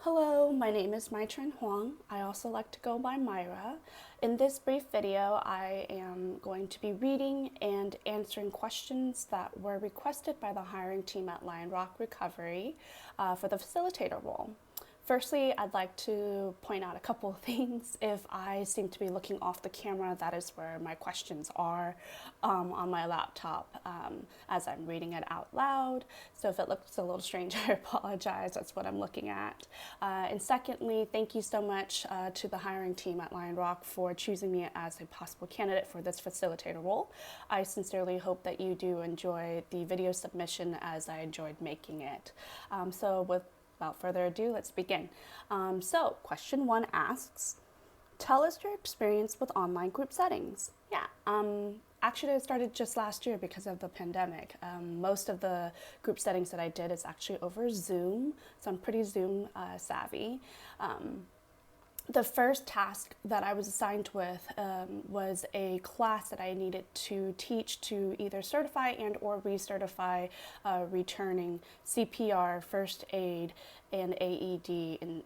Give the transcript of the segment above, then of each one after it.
Hello, my name is Mai-Tran Huang. I also like to go by Myra. In this brief video, I am going to be reading and answering questions that were requested by the hiring team at Lionrock Recovery for the facilitator role. Firstly, I'd like to point out a couple of things. If I seem to be looking off the camera, that is where my questions are on my laptop as I'm reading it out loud. So if it looks a little strange, I apologize. That's what I'm looking at. And secondly, thank you so much to the hiring team at Lionrock for choosing me as a possible candidate for this facilitator role. I sincerely hope that you do enjoy the video submission as I enjoyed making it. Without further ado, let's begin. So question 1 asks, tell us your experience with online group settings. Actually it started just last year because of the pandemic. Most of the group settings that I did is actually over Zoom, so I'm pretty Zoom savvy. The first task that I was assigned with was a class that I needed to teach to either certify and or recertify returning CPR, first aid, and AED in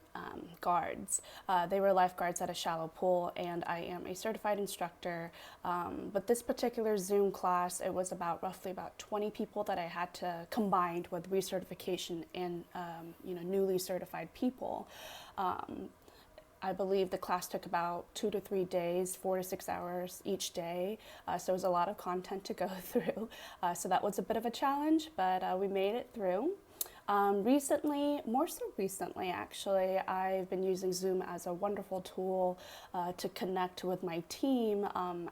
guards. They were lifeguards at a shallow pool, and I am a certified instructor. But this particular Zoom class, it was roughly about 20 people that I had to combine with recertification and newly certified people. I believe the class took about 2 to 3 days, 4 to 6 hours each day. So it was a lot of content to go through. So that was a bit of a challenge, but we made it through. More so recently actually, I've been using Zoom as a wonderful tool to connect with my team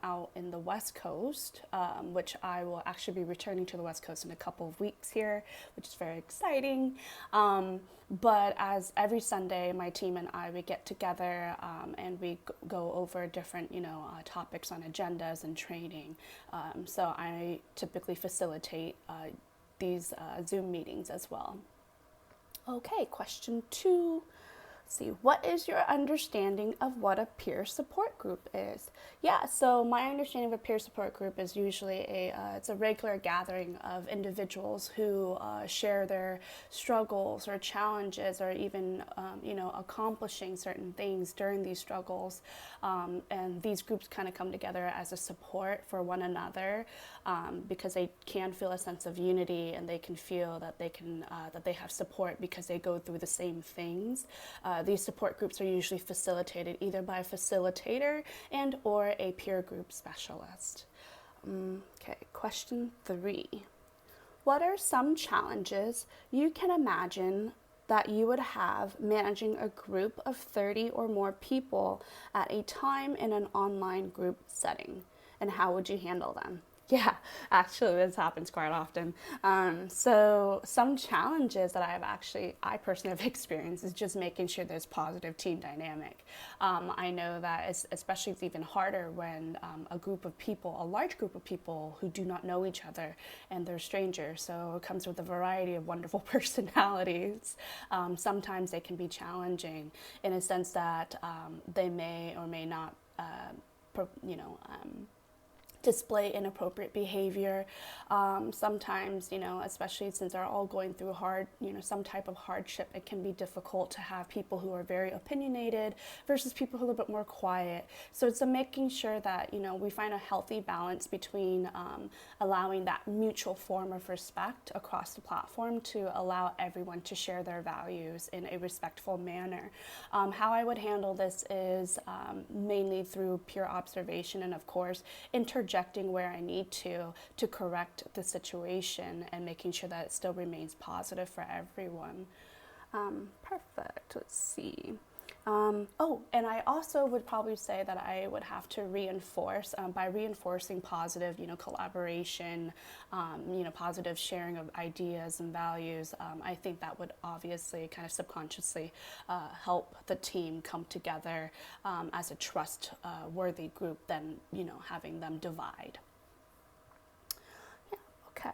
out in the West Coast, which I will actually be returning to the West Coast in a couple of weeks here, which is very exciting. But as every Sunday, my team and I, we get together and we go over different, topics on agendas and training. So I typically facilitate these Zoom meetings as well. Okay, question 2. Let's see, what is your understanding of what a peer support group is? So my understanding of a peer support group is usually it's a regular gathering of individuals who share their struggles or challenges or even accomplishing certain things during these struggles. And these groups kind of come together as a support for one another because they can feel a sense of unity and they can feel that they have support because they go through the same things. These support groups are usually facilitated either by a facilitator and or a peer group specialist. Okay, question 3. What are some challenges you can imagine that you would have managing a group of 30 or more people at a time in an online group setting, and how would you handle them? Actually this happens quite often. So some challenges that I personally have experienced is just making sure there's positive team dynamic. I know that especially it's even harder when a large group of people who do not know each other and they're strangers. So it comes with a variety of wonderful personalities. Sometimes they can be challenging in a sense that they may or may not display inappropriate behavior. Sometimes, especially since they're all going through some type of hardship, it can be difficult to have people who are very opinionated versus people who are a little bit more quiet. So it's making sure that, we find a healthy balance between allowing that mutual form of respect across the platform to allow everyone to share their values in a respectful manner. How I would handle this is mainly through pure observation and, of course, interjecting where I need to correct the situation and making sure that it still remains positive for everyone. Perfect. Let's see. And I also would probably say that I would have to reinforce, by reinforcing positive, collaboration, positive sharing of ideas and values. I think that would obviously kind of subconsciously help the team come together as a trustworthy group than, having them divide. Okay.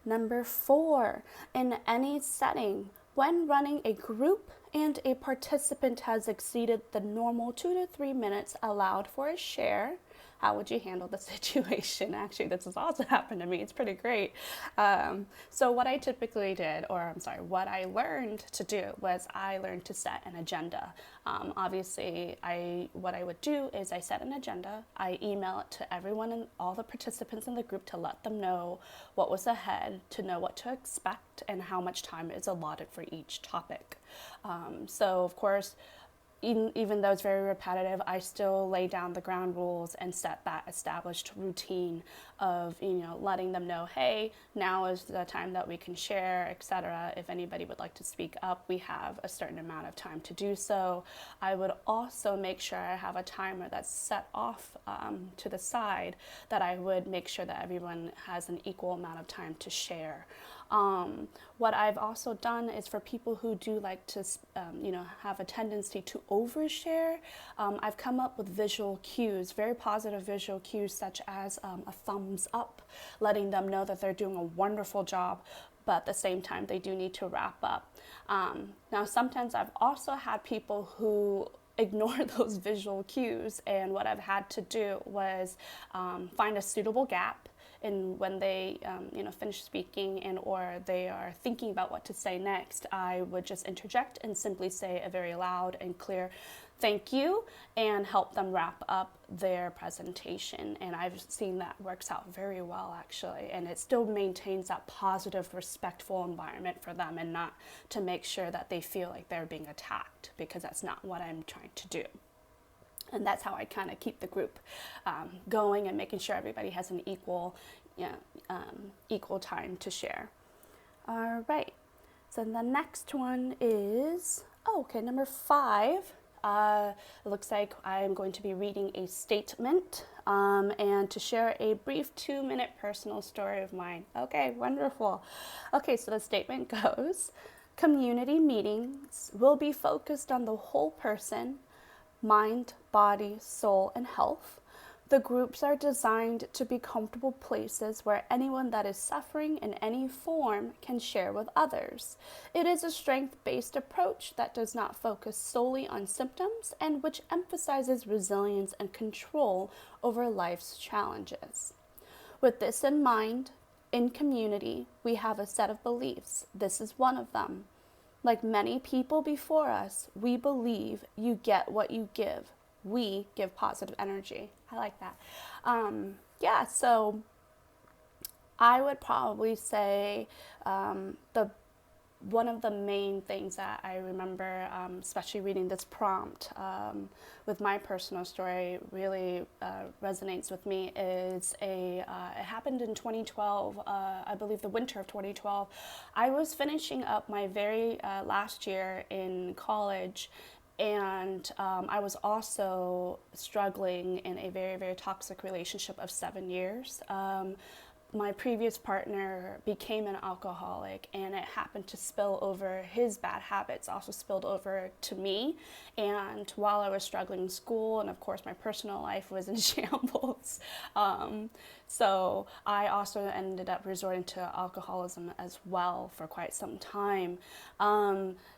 Number 4, in any setting, when running a group and a participant has exceeded the normal 2 to 3 minutes allowed for a share, how would you handle the situation? Actually, this has also happened to me. It's pretty great. So what I typically did, what I learned to do was I learned to set an agenda. Obviously, what I would do is I set an agenda. I email it to everyone and all the participants in the group to let them know what was ahead, to know what to expect, and how much time is allotted for each topic. So, of course, even though it's very repetitive, I still lay down the ground rules and set that established routine of, letting them know, hey, now is the time that we can share, etc. If anybody would like to speak up, we have a certain amount of time to do so. I would also make sure I have a timer that's set off to the side, that I would make sure that everyone has an equal amount of time to share. What I've also done is for people who do like to, have a tendency to overshare, I've come up with visual cues, very positive visual cues, such as a thumbs up, letting them know that they're doing a wonderful job, but at the same time, they do need to wrap up. Now, sometimes I've also had people who ignore those visual cues, and what I've had to do was find a suitable gap. And when they, finish speaking or they are thinking about what to say next, I would just interject and simply say a very loud and clear thank you and help them wrap up their presentation. And I've seen that works out very well, actually. And it still maintains that positive, respectful environment for them, and not to make sure that they feel like they're being attacked, because that's not what I'm trying to do. And that's how I kind of keep the group going and making sure everybody has an equal time to share. All right. So the next one is, number 5. It looks like I'm going to be reading a statement and to share a brief 2-minute personal story of mine. Okay, wonderful. Okay, so the statement goes, community meetings will be focused on the whole person, mind, body, soul, and health. The groups are designed to be comfortable places where anyone that is suffering in any form can share with others. It is a strength-based approach that does not focus solely on symptoms and which emphasizes resilience and control over life's challenges. With this in mind, in community, we have a set of beliefs. This is one of them. Like many people before us, we believe you get what you give. We give positive energy. I like that. So I would probably say one of the main things that I remember, especially reading this prompt with my personal story, really resonates with me is it happened in 2012, I believe the winter of 2012. I was finishing up my very last year in college, and I was also struggling in a very, very toxic relationship of 7 years. My previous partner became an alcoholic, and it happened to spill over. His bad habits also spilled over to me. And while I was struggling in school, and of course my personal life was in shambles, so I also ended up resorting to alcoholism as well for quite some time.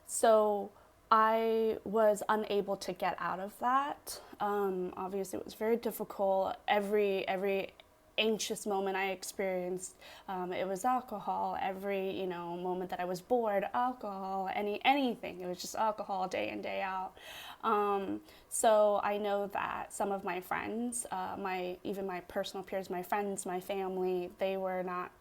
So I was unable to get out of that. Obviously, it was very difficult. Every anxious moment I experienced, it was alcohol. Every moment that I was bored, alcohol. Anything, it was just alcohol day in, day out. So I know that some of my friends, even my personal peers, my friends, my family, they were not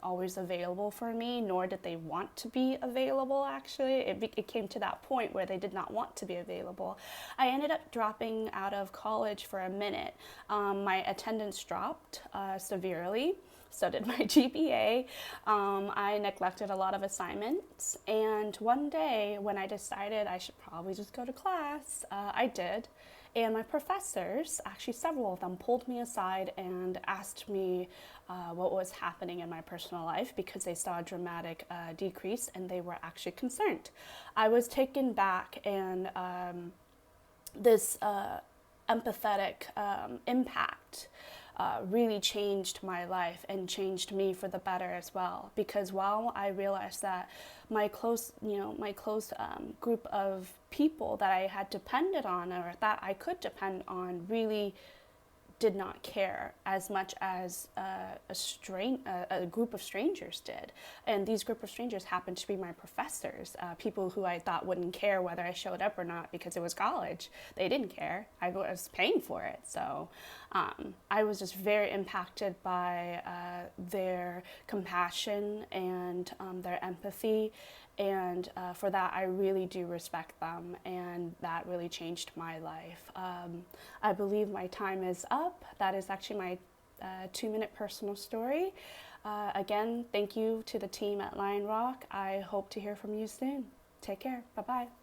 always available for me, nor did they want to be available. Actually, it came to that point where they did not want to be available. I ended up dropping out of college for a minute. My attendance dropped severely. So did my GPA. I neglected a lot of assignments, and one day when I decided I should probably just go to class, I did. And my professors, actually several of them, pulled me aside and asked me what was happening in my personal life, because they saw a dramatic decrease and they were actually concerned. I was taken back, and this empathetic impact really changed my life and changed me for the better as well. Because while I realized that my close group of people that I had depended on, or that I could depend on, really did not care as much as a group of strangers did. And these group of strangers happened to be my professors, people who I thought wouldn't care whether I showed up or not because it was college. They didn't care. I was paying for it. So I was just very impacted by their compassion and their empathy. And for that, I really do respect them, and that really changed my life. I believe my time is up. That is actually my 2-minute personal story. Again, thank you to the team at Lionrock. I hope to hear from you soon. Take care. Bye-bye.